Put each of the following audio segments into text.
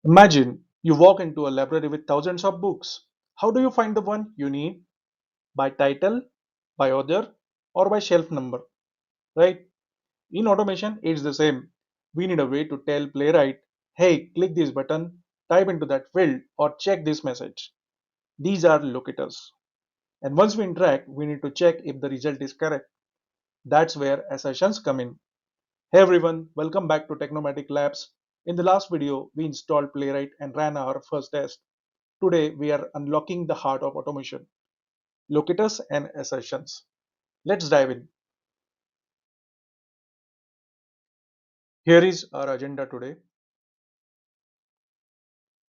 Imagine you walk into a library with thousands of books. How do you find the one you need? By title, by author, or by shelf number, right? In automation, it's the same. We need a way to tell Playwright, hey, click this button, type into that field, or check this message. These are locators. And once we interact, we need to check if the result is correct. That's where assertions come in. Hey everyone, welcome back to Technomatic Labs. In the last video, we installed Playwright and ran our first test. Today, we are unlocking the heart of automation, locators and assertions. Let's dive in. Here is our agenda today.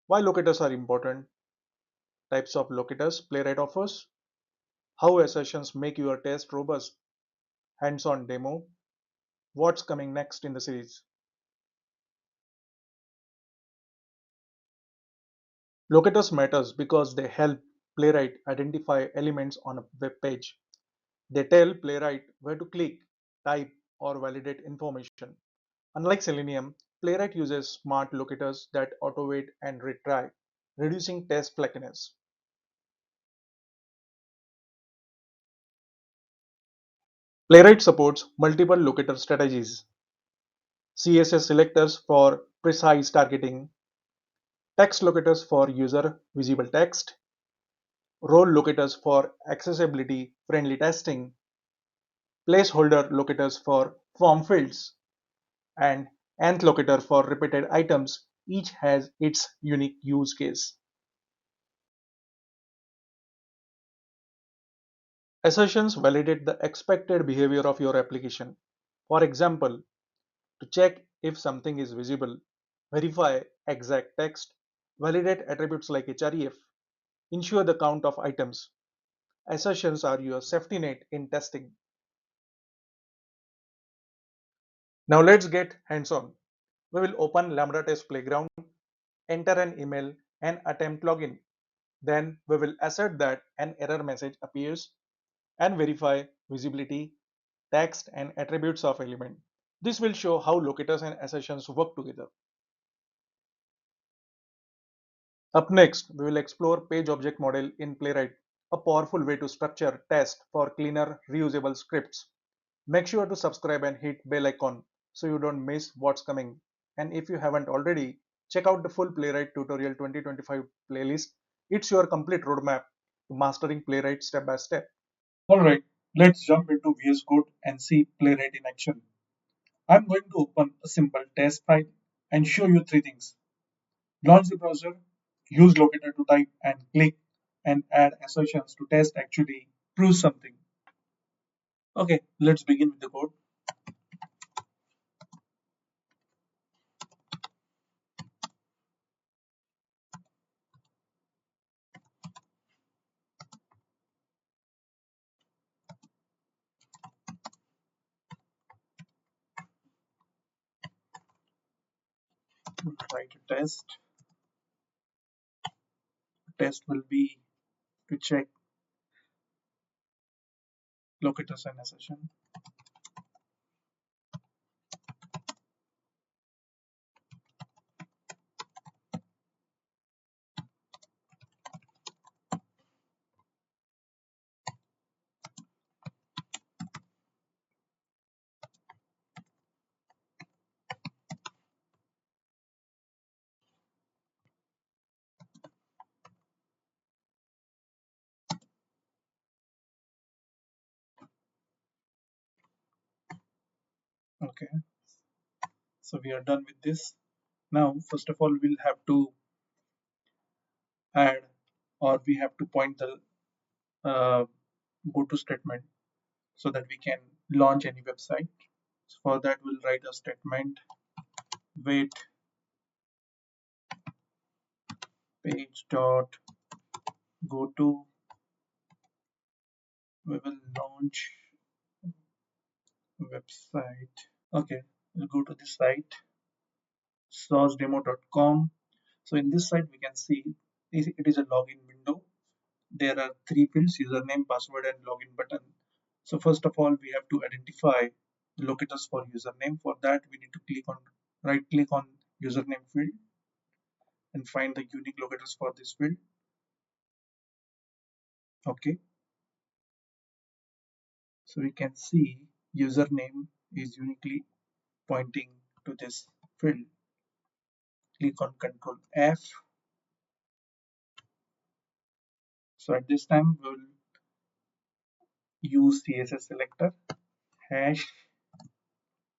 Why locators are important, types of locators Playwright offers, how assertions make your test robust, hands-on demo, what's coming next in the series. Locators matters because they help Playwright identify elements on a web page. They tell Playwright where to click, type, or validate information. Unlike Selenium, Playwright uses smart locators that auto-wait and retry, reducing test flakiness. Playwright supports multiple locator strategies: CSS selectors for precise targeting, text locators for user visible text, role locators for accessibility friendly testing, placeholder locators for form fields, and nth locator for repeated items. Each has its unique use case. Assertions validate the expected behavior of your application. For example, to check if something is visible, verify exact text, validate attributes like href, ensure the count of items. Assertions are your safety net in testing. Now let's get hands-on. We will open Lambda Test Playground, enter an email, and attempt login. Then we will assert that an error message appears and verify visibility, text, and attributes of element. This will show how locators and assertions work together. Up next, we will explore page object model in Playwright, a powerful way to structure test for cleaner, reusable scripts. Make sure to subscribe and hit bell icon so you don't miss what's coming. And if you haven't already, check out the full Playwright tutorial 2025 playlist. It's your complete roadmap to mastering Playwright step by step. Alright, let's jump into VS Code and see Playwright in action. I'm going to open a simple test file and show you three things. Launch the browser, use locator to type and click, and add assertions to test actually proves something. Okay, let's begin with the code. We'll try to test. Test will be to check locators and assertion. Okay, so we are done with this. Now, first of all, we'll have to add or we have to point the go to statement so that we can launch any website. So for that, we'll write a statement wait page dot go to. We will launch website. Okay, we'll go to the site sourcedemo.com. So in this site, we can see it is a login window. There are three fields: username, password, and login button. So first of all, we have to identify the locators for username. For that, we need to click on right click on username field. and find the unique locators for this field. Okay, so we can see username is uniquely pointing to this field. Click on Control F. So at this time we'll use CSS selector hash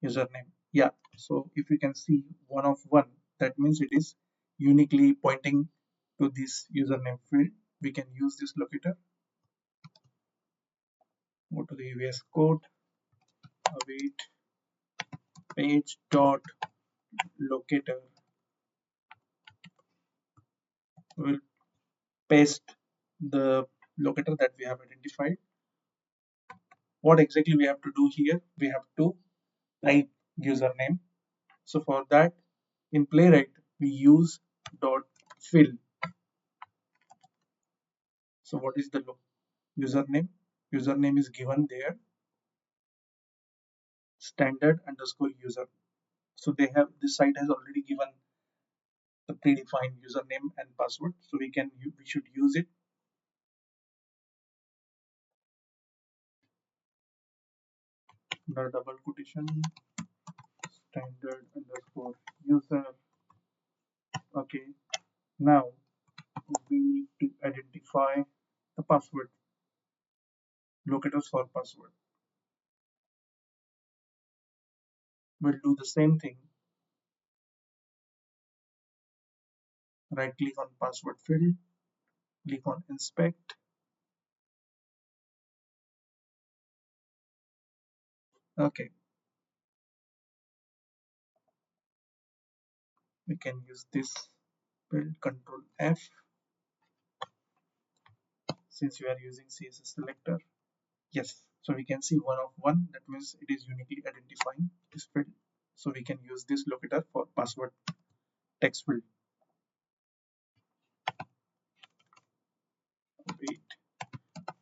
username. Yeah, so if you can see 1 of 1, that means it is uniquely pointing to this username field. We can use this locator. Go to the VS Code, await page dot locator. We'll paste the locator that we have identified. What exactly we have to do here? We have to type username. So for that, in Playwright we use dot fill. So what is the username? Username is given there, standard underscore user. So they have, this site has already given the predefined username and password, so we should use it. The double quotation standard underscore user. Okay, now we need to identify the password, locators for password. We'll do the same thing. Right click on password field, click on inspect. Okay, we can use this field, Control F, since we are using CSS selector. Yes, so we can see 1 of 1, that means it is uniquely identifying this field. So we can use this locator for password text field. Wait,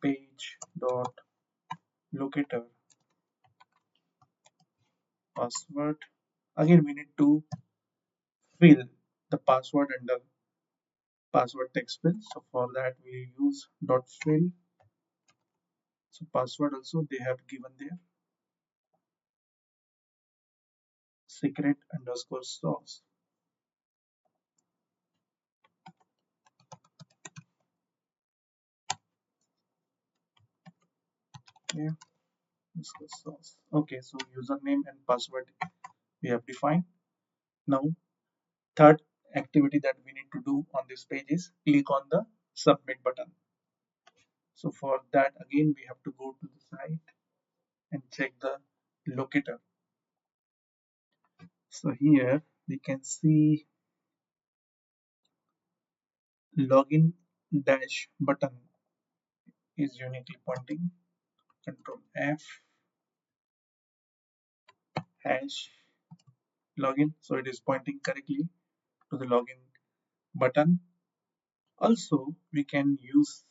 page dot locator password. Again, we need to fill the password under password text field. So for that we use dot fill. So password also they have given there, secret underscore sauce. Yeah, underscore sauce. Okay, so username and password we have defined. Now third activity that we need to do on this page is click on the submit button. So for that again we have to go to the site and check the locator. So here we can see login dash button is uniquely pointing. Control F hash login, so it is pointing correctly to the login button. Also we can use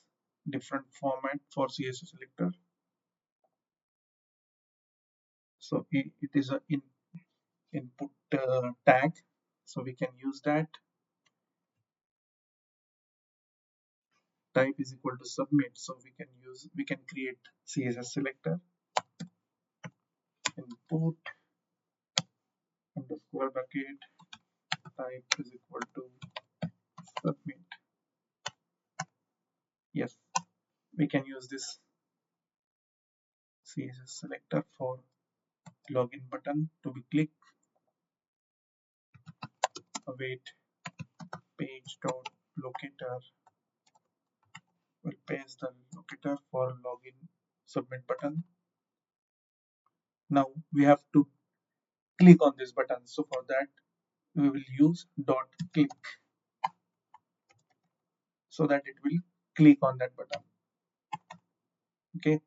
different format for CSS selector. So it is a input tag, so we can use that. Type is equal to submit, so we can create CSS selector. Input underscore bucket type is equal to submit. Yes, we can use this CSS selector for login button to be clicked. Await page dot locator. We'll paste the locator for login submit button. Now we have to click on this button. So for that we will use dot click so that it will click on that button. Okay,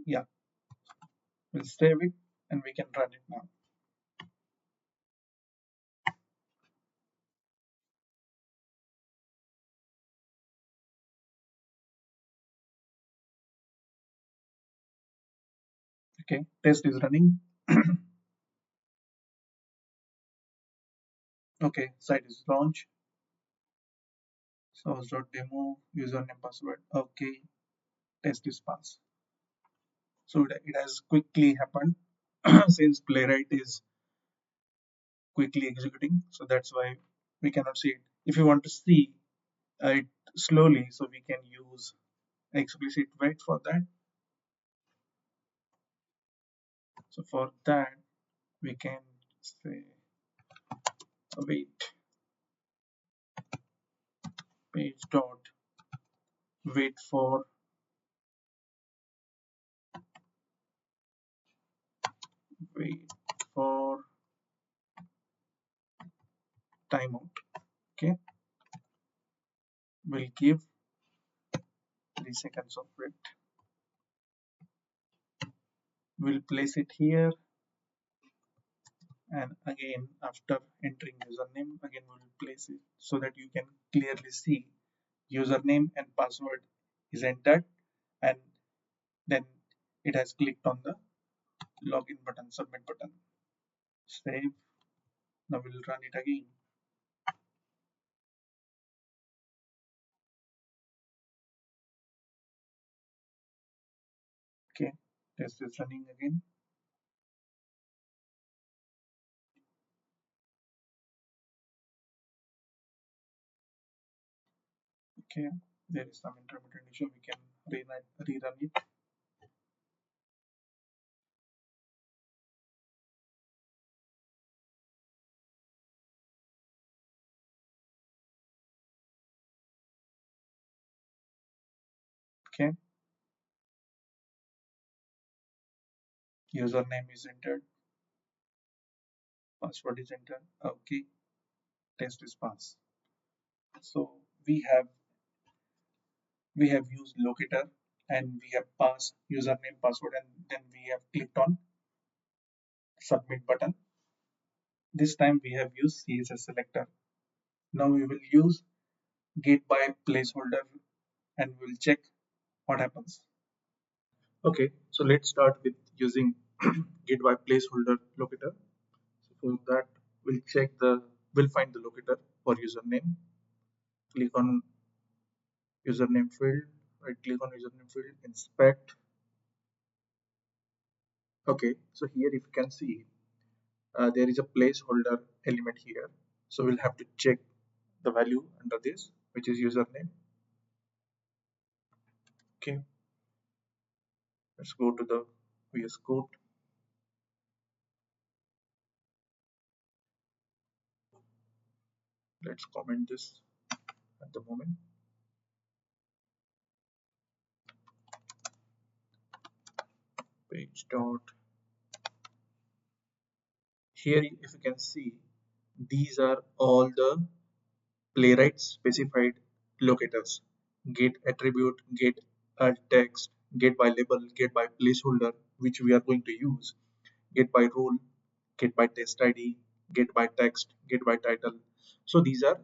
yeah, we'll save it and we can run it now. Okay, test is running. Okay, site is launch, source.demo, username, password. Okay, test is passed. So it has quickly happened since Playwright is quickly executing. So that's why we cannot see it. If you want to see it slowly, so we can use explicit wait for that. So for that, we can say page dot wait for wait for timeout. Okay, we'll give 3 seconds of wait. We'll place it here, and again after entering username, again we will place it so that you can clearly see username and password is entered, and then it has clicked on the login button, submit button. Save. Now we'll run it again. Okay, test is running again. Okay, there is some intermittent issue. We can rerun it. Okay, username is entered, password is entered. Okay, test is passed. So we have used locator, and we have passed username, password, and then we have clicked on submit button. This time we have used CSS selector. Now we will use getByPlaceholder, and we'll check what happens. Okay, so let's start with using getByPlaceholder locator. So for that, we'll find the locator for username. Click on username field. Right click on username field. Inspect. Okay, so here if you can see, there is a placeholder element here. So we'll have to check the value under this, which is username. Okay, let's go to the VS Code. Let's comment this at the moment. Page dot. Here, if you can see, these are all the Playwright specified locators: get attribute, get alt text, get by label, get by placeholder, which we are going to use, get by role, get by test ID, get by text, get by title. So these are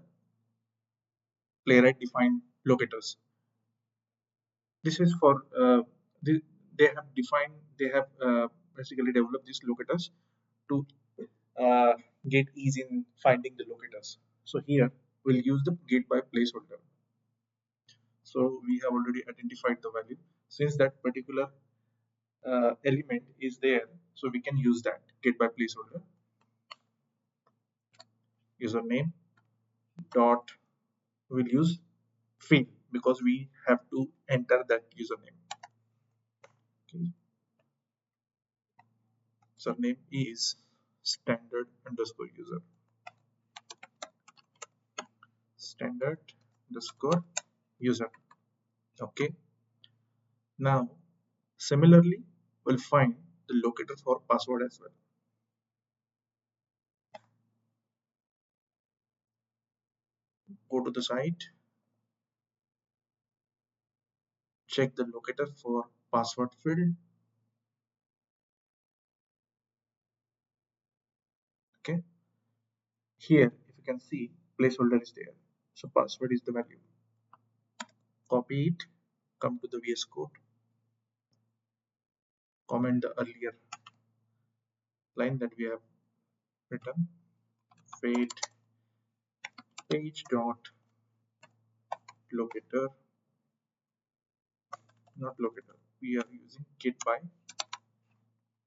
Playwright defined locators. This is for they have defined, they have basically developed these locators to uh, get ease in finding the locators. So here we'll use the get by placeholder. So we have already identified the value. Since that particular element is there, so we can use that get by placeholder. Username dot, we'll use field because we have to enter that username. Okay. Surname is standard underscore user. Standard underscore user. Okay. Now similarly, we'll find the locator for password as well. Go to the site, check the locator for password field. Okay, here if you can see, placeholder is there, so password is the value. Copy it, come to the VS Code, comment the earlier line that we have written, wait page dot locator, not locator. We are using get by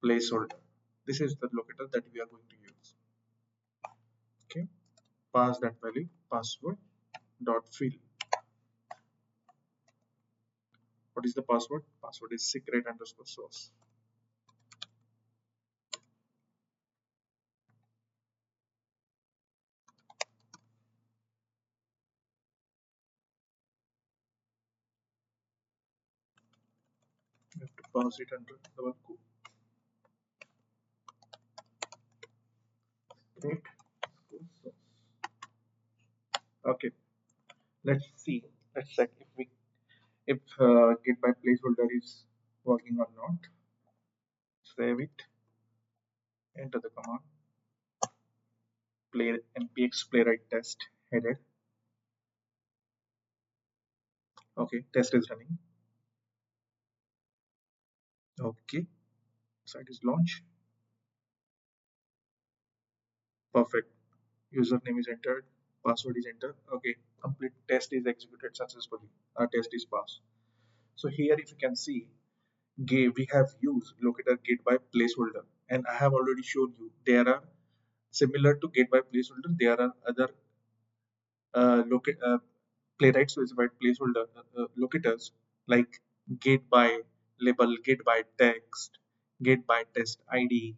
placeholder. This is the locator that we are going to use. Okay, pass that value password dot fill. What is the password? Password is secret underscore source. You have to pass it under double quote. Secret source. Okay, let's see. Let's check if get by placeholder is working or not. Save it. Enter the command. Play npx playwright test headed. Okay, test is running. Okay, site is launched. Perfect. Username is entered. Password is entered. Okay, complete test is executed successfully. Our test is passed. So here, if you can see, we have used locator get by placeholder, and I have already shown you there are similar to get by placeholder. There are other playwright specified placeholder locators like get by label, get by text, get by test ID,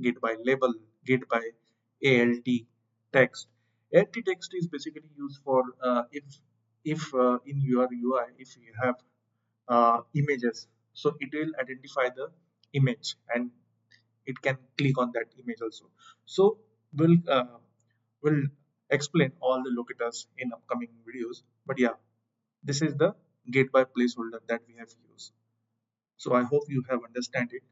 get by label, get by alt text. Alt text is basically used for if in your UI if you have images, so it will identify the image and it can click on that image also. So we'll explain all the locators in upcoming videos. But yeah, this is the get by placeholder that we have used. So I hope you have understand it.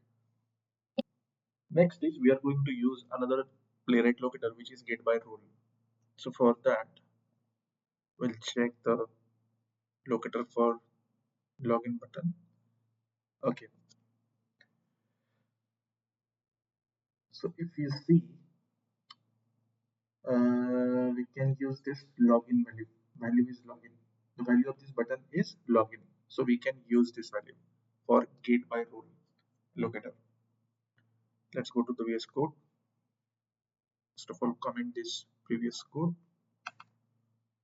Next is we are going to use another playwright locator which is get by role. So for that we'll check the locator for login button. Okay. So if you see we can use this login value. Value is login. The value of this button is login. So we can use this value for get by role locator. Let's go to the VS Code. First of all, comment this previous code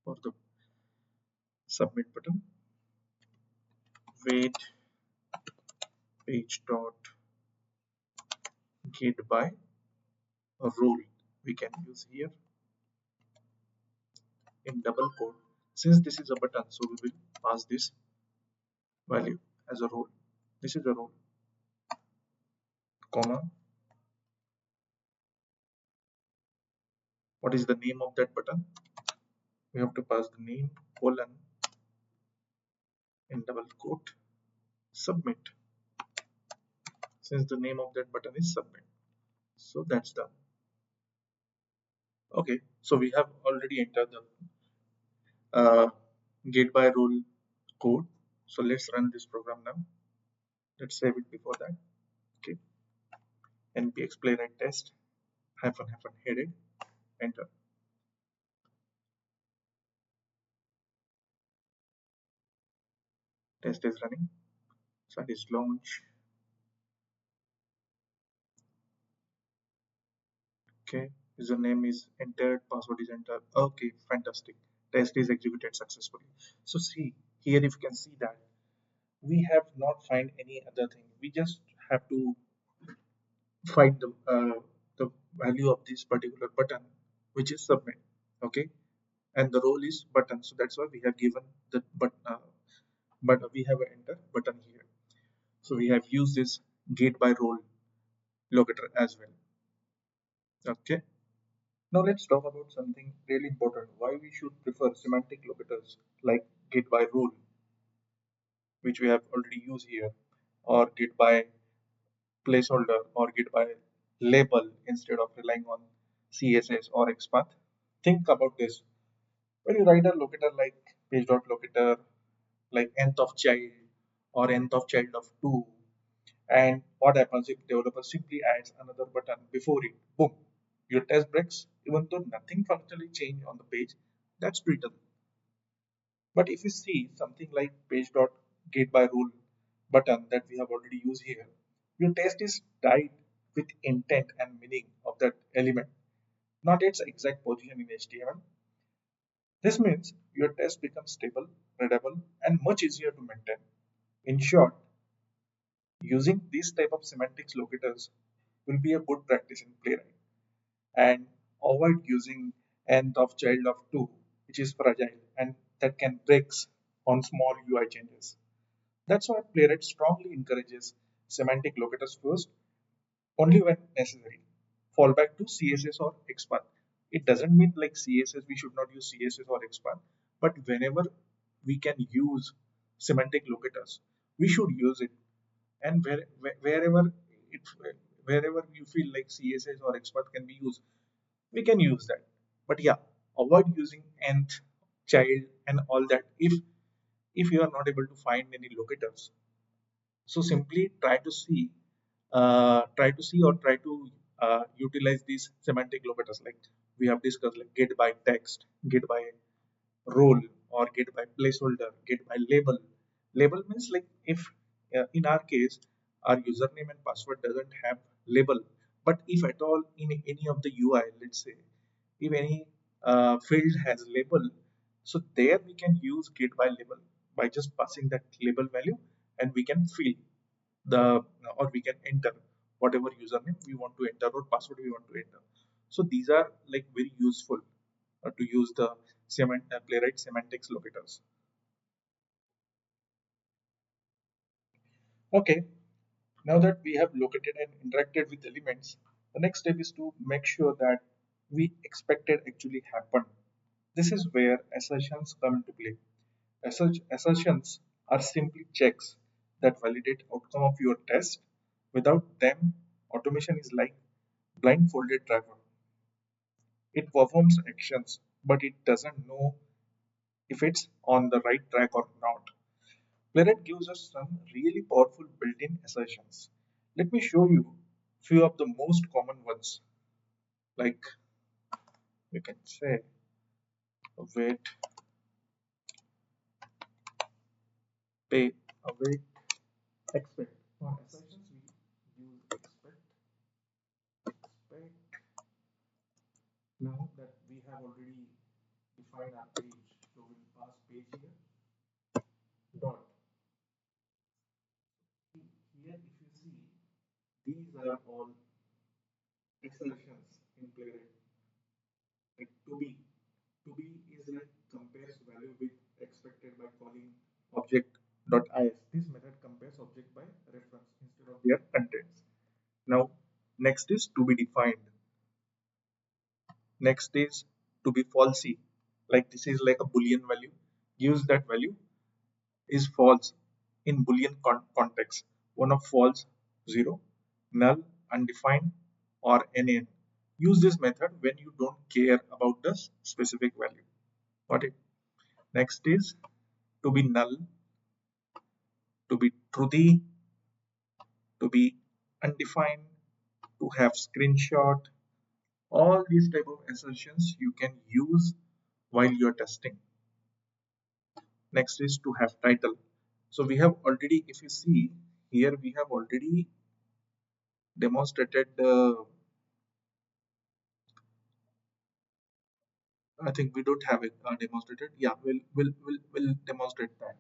for the submit button. Wait page dot get by role. We can use here in double quote. Since this is a button, so we will pass this value as a role. This is a role, comma. What is the name of that button? We have to pass the name colon in double quote submit, since the name of that button is submit. So that's done. Okay, so we have already entered the get by role code. So let's run this program now. Let's save it before that. Okay, npx playwright test hyphen hyphen headed, enter. Test is running. Site is launch. Okay, username is entered, password is entered. Okay, fantastic. Test is executed successfully. So see here, if you can see that we have not find any other thing. We just have to find the value of this particular button, which is submit. Okay, and the role is button. So that's why we have given the but we have an enter button here. So we have used this get by role locator as well. Okay. Now let's talk about something really important. Why we should prefer semantic locators like get by role, which we have already used here, or get by placeholder, or get by label instead of relying on CSS or XPath. Think about this. When you write a locator like page.locator, like nth of child or nth of child of 2, and what happens if developer simply adds another button before it? Boom, your test breaks even though nothing functionally changed on the page. That's brittle. But if you see something like page.getByRole button that we have already used here, your test is tied with intent and meaning of that element, not its exact position in HTML. This means your test becomes stable, readable, and much easier to maintain. In short, using these type of semantics locators will be a good practice in Playwright, and avoid using nth of child of 2, which is fragile and that can break on small UI changes. That's why Playwright strongly encourages semantic locators first, only when necessary. Fall back to CSS or XPath. It doesn't mean like CSS, we should not use CSS or XPath, but whenever we can use semantic locators, we should use it. And wherever it wherever you feel like CSS or XPath can be used, we can use that. But yeah, avoid using nth, child, and all that if you are not able to find any locators. So simply try to utilize these semantic locators like we have discussed, like get by text, get by role, or get by placeholder, get by label. Label means like if in our case our username and password doesn't have label, but if at all in any of the UI, let's say if any field has label, so there we can use get by label by just passing that label value, and we can fill the or we can enter whatever username we want to enter or password we want to enter. So these are like very useful to use the playwright semantics locators. Okay, now that we have located and interacted with elements, the next step is to make sure that we expected actually happened. This is where assertions come into play. Assertions are simply checks that validate outcome of your test. Without them, automation is like blindfolded driver. It performs actions, but it doesn't know if it's on the right track or not. Playwright gives us some really powerful built-in assertions. Let me show you few of the most common ones. Like you can say, await, pay, await, expect. For assertions, we use expect. Now that we have already defined our page, so we'll pass page here. Dot. Here, if you see, these are all assertions in Playwright. Like to be is like compares value with expected by calling object.is. This method compares object by reference instead of their contents. Now, next is to be defined. Next is to be falsy. Like this is like a boolean value. Use that value is false in boolean context. One of false 0, null, undefined, or NaN. Use this method when you don't care about the specific value. Got it? Next is to be null, to be truthy, to be undefined, to have screenshot. All these type of assertions you can use while you're testing. Next is to have title. So we have already, if you see here, we have already demonstrated the, I think we don't have it demonstrated. Yeah, we'll demonstrate that.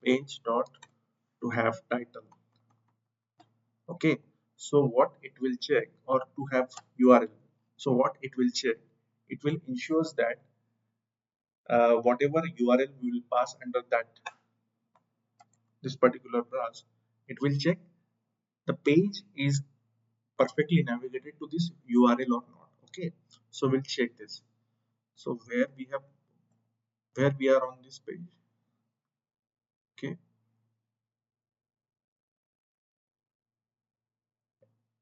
Page dot to have title. Okay, so what it will check, or to have URL. So what it will check, it will ensures that whatever URL we will pass under that this particular branch, it will check the page is perfectly navigated to this URL or not. Okay, so we'll check this. So where we are on this page. Okay,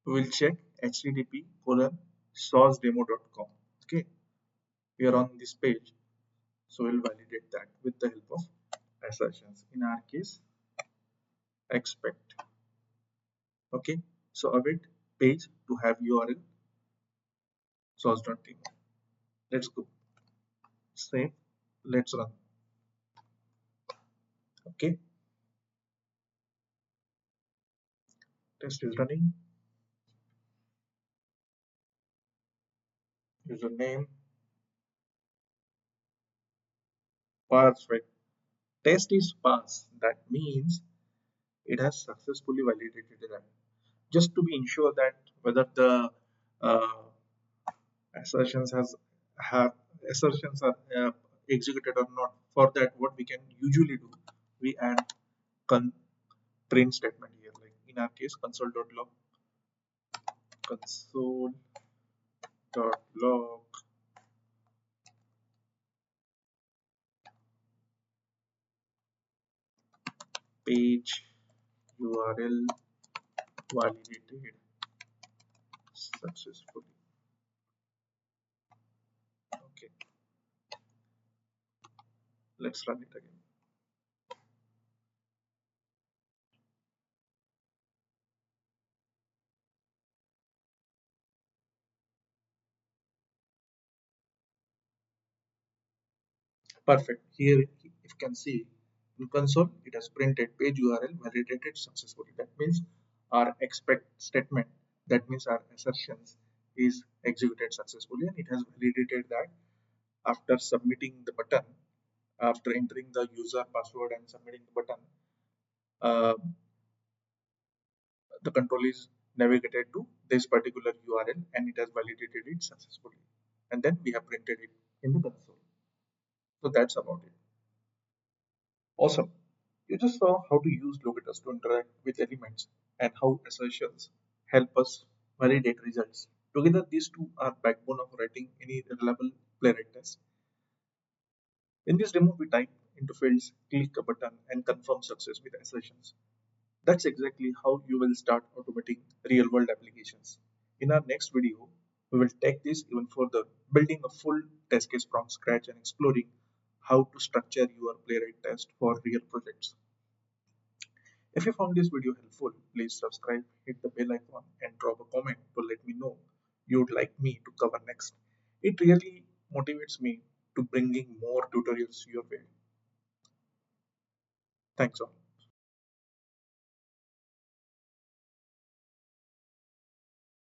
we will check http://sourcedemo.com. Okay, we are on this page, so we'll validate that with the help of assertions. In our case, expect. Okay, so await page to have URL source.demo. Let's go. Save. Let's run. Okay, test is running. Username. Perfect. Test is pass. That means it has successfully validated that. Just to be ensure that whether the uh, assertions has have assertions are executed or not. For that, what we can usually do, we add con print statement here. Like in our case, console.log, console.log page URL validated successfully. Okay, let's run it again. Perfect. Here, if you can see in console, it has printed page URL validated successfully. That means our expect statement, that means our assertions is executed successfully, and it has validated that after submitting the button, after entering the user password and submitting the button, uh, the control is navigated to this particular URL and it has validated it successfully. And then we have printed it in the console. So that's about it. Awesome. You just saw how to use locators to interact with elements and how assertions help us validate results. Together, these two are backbone of writing any reliable playwright test. In this demo, we type into fields, click a button, and confirm success with assertions. That's exactly how you will start automating real-world applications. In our next video, we will take this even further, building a full test case from scratch and exploring how to structure your playwright test for real projects. If you found this video helpful, please subscribe, hit the bell icon, and drop a comment to let me know you'd like me to cover next. It really motivates me to bringing more tutorials your way. Thanks all.